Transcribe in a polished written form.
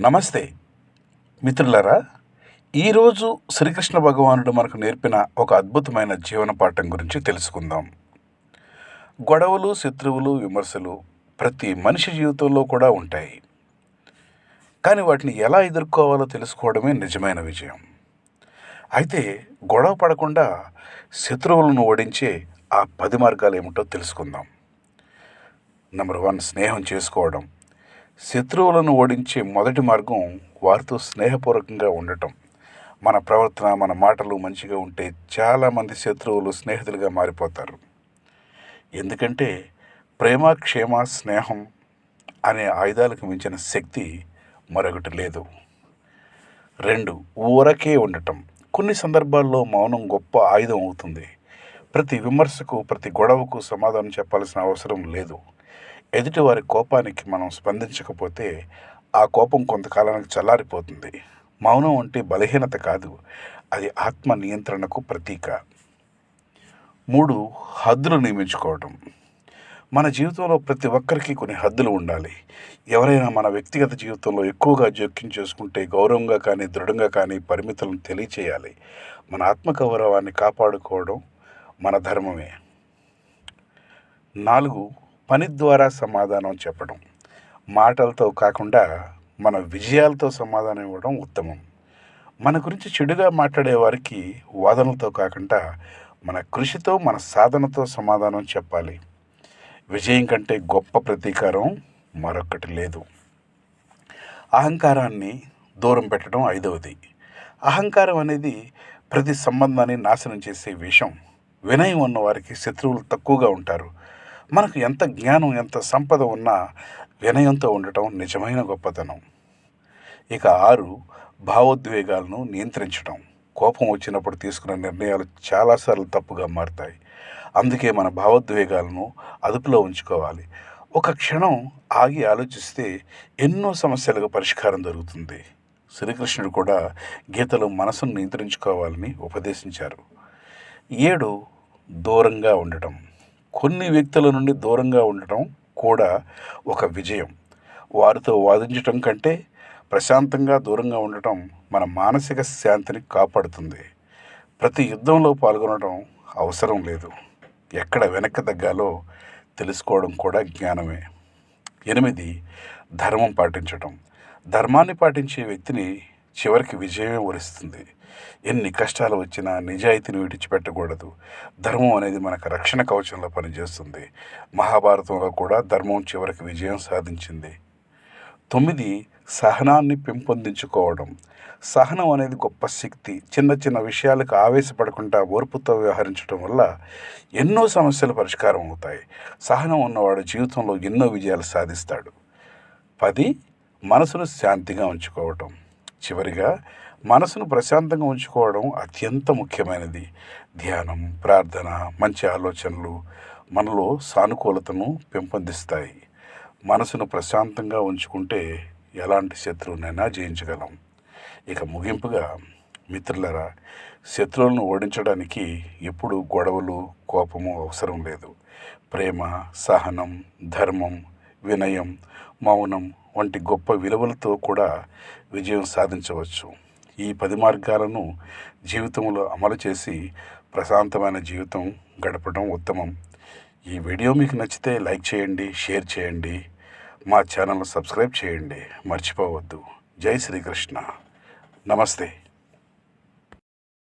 నమస్తే మిత్రులారా. ఈరోజు శ్రీకృష్ణ భగవానుడు మనకు నేర్పిన ఒక అద్భుతమైన జీవన పాఠం గురించి తెలుసుకుందాం. గొడవలు, శత్రువులు, విమర్శలు ప్రతి మనిషి జీవితంలో కూడా ఉంటాయి. కానీ వాటిని ఎలా ఎదుర్కోవాలో తెలుసుకోవడమే నిజమైన విజయం. అయితే గొడవ పడకుండా శత్రువులను ఓడించే ఆ 10 మార్గాలు ఏమిటో తెలుసుకుందాం. నెంబర్ 1, స్నేహం చేసుకోవడం. శత్రువులను ఓడించే మొదటి మార్గం వారితో స్నేహపూర్వకంగా ఉండటం. మన ప్రవర్తన, మన మాటలు మంచిగా ఉంటే చాలామంది శత్రువులు స్నేహితులుగా మారిపోతారు. ఎందుకంటే ప్రేమ, క్షేమ, స్నేహం అనే ఆయుధాలకు మించిన శక్తి మరొకటి లేదు. 2, ఊరకే ఉండటం. కొన్ని సందర్భాల్లో మౌనం గొప్ప ఆయుధం అవుతుంది. ప్రతి విమర్శకు, ప్రతి గొడవకు సమాధానం చెప్పాల్సిన అవసరం లేదు. ఎదుటివారి కోపానికి మనం స్పందించకపోతే ఆ కోపం కొంతకాలానికి చల్లారిపోతుంది. మౌనం అంటే బలహీనత కాదు, అది ఆత్మ నియంత్రణకు ప్రతీక. 3, హద్దులు నియమించుకోవడం. మన జీవితంలో ప్రతి ఒక్కరికి కొన్ని హద్దులు ఉండాలి. ఎవరైనా మన వ్యక్తిగత జీవితంలో ఎక్కువగా జోక్యం చేసుకుంటే గౌరవంగా కానీ, దృఢంగా కానీ పరిమితులను తెలియచేయాలి. మన ఆత్మగౌరవాన్ని కాపాడుకోవడం మన ధర్మమే. 4, పని ద్వారా సమాధానం చెప్పడం. మాటలతో కాకుండా మన విజయాలతో సమాధానం ఇవ్వడం ఉత్తమం. మన గురించి చెడుగా మాట్లాడే వారికి వాదనలతో కాకుండా మన కృషితో, మన సాధనతో సమాధానం చెప్పాలి. విజయం కంటే గొప్ప ప్రతీకారం మరొకటి లేదు. అహంకారాన్ని దూరం పెట్టడం 5వది. అహంకారం అనేది ప్రతి సంబంధాన్ని నాశనం చేసే విషం. వినయం ఉన్న వారికి శత్రువులు తక్కువగా ఉంటారు. మనకు ఎంత జ్ఞానం, ఎంత సంపద ఉన్నా వినయంతో ఉండటం నిజమైన గొప్పతనం. ఇక 6, భావోద్వేగాలను నియంత్రించడం. కోపం వచ్చినప్పుడు తీసుకున్న నిర్ణయాలు చాలాసార్లు తప్పుగా మారుతాయి. అందుకే మన భావోద్వేగాలను అదుపులో ఉంచుకోవాలి. ఒక క్షణం ఆగి ఆలోచిస్తే ఎన్నో సమస్యలకు పరిష్కారం దొరుకుతుంది. శ్రీకృష్ణుడు కూడా గీతలో మనసును నియంత్రించుకోవాలని ఉపదేశించారు. 7, దూరంగా ఉండటం. కొన్ని వ్యక్తుల నుండి దూరంగా ఉండటం కూడా ఒక విజయం. వారితో వాదించటం కంటే ప్రశాంతంగా దూరంగా ఉండటం మన మానసిక శాంతిని కాపాడుతుంది. ప్రతి యుద్ధంలో పాల్గొనడం అవసరం లేదు. ఎక్కడ వెనక్కి తగ్గాలో తెలుసుకోవడం కూడా జ్ఞానమే. 8, ధర్మం పాటించడం. ధర్మాన్ని పాటించే వ్యక్తిని చివరికి విజయమే వరిస్తుంది. ఎన్ని కష్టాలు వచ్చినా నిజాయితీని విడిచిపెట్టకూడదు. ధర్మం అనేది మనకు రక్షణ కవచంలో పనిచేస్తుంది. మహాభారతంలో కూడా ధర్మం చివరికి విజయం సాధించింది. 9, సహనాన్ని పెంపొందించుకోవడం. సహనం అనేది గొప్ప శక్తి. చిన్న చిన్న విషయాలకు ఆవేశపడకుండా ఓర్పుతో వ్యవహరించడం వల్ల ఎన్నో సమస్యలు పరిష్కారం అవుతాయి. సహనం ఉన్నవాడు జీవితంలో ఎన్నో విజయాలు సాధిస్తాడు. 10, మనసును శాంతిగా ఉంచుకోవటం. చివరిగా మనసును ప్రశాంతంగా ఉంచుకోవడం అత్యంత ముఖ్యమైనది. ధ్యానం, ప్రార్థన, మంచి ఆలోచనలు మనలో సానుకూలతను పెంపొందిస్తాయి. మనసును ప్రశాంతంగా ఉంచుకుంటే ఎలాంటి శత్రువునైనా జయించగలం. ఇక ముగింపుగా మిత్రులరా, శత్రువులను ఓడించడానికి ఎప్పుడు గొడవలు, కోపము అవసరం లేదు. ప్రేమ, సహనం, ధర్మం, వినయం, మౌనం వంటి గొప్ప విలువలతో కూడా విజయం సాధించవచ్చు. ఈ 10 మార్గాలను జీవితంలో అమలు చేసి ప్రశాంతమైన జీవితం గడపడం ఉత్తమం. ఈ వీడియో మీకు నచ్చితే లైక్ చేయండి, షేర్ చేయండి, మా ఛానల్ను సబ్స్క్రైబ్ చేయండి. మర్చిపోవద్దు. జై శ్రీకృష్ణ. నమస్తే.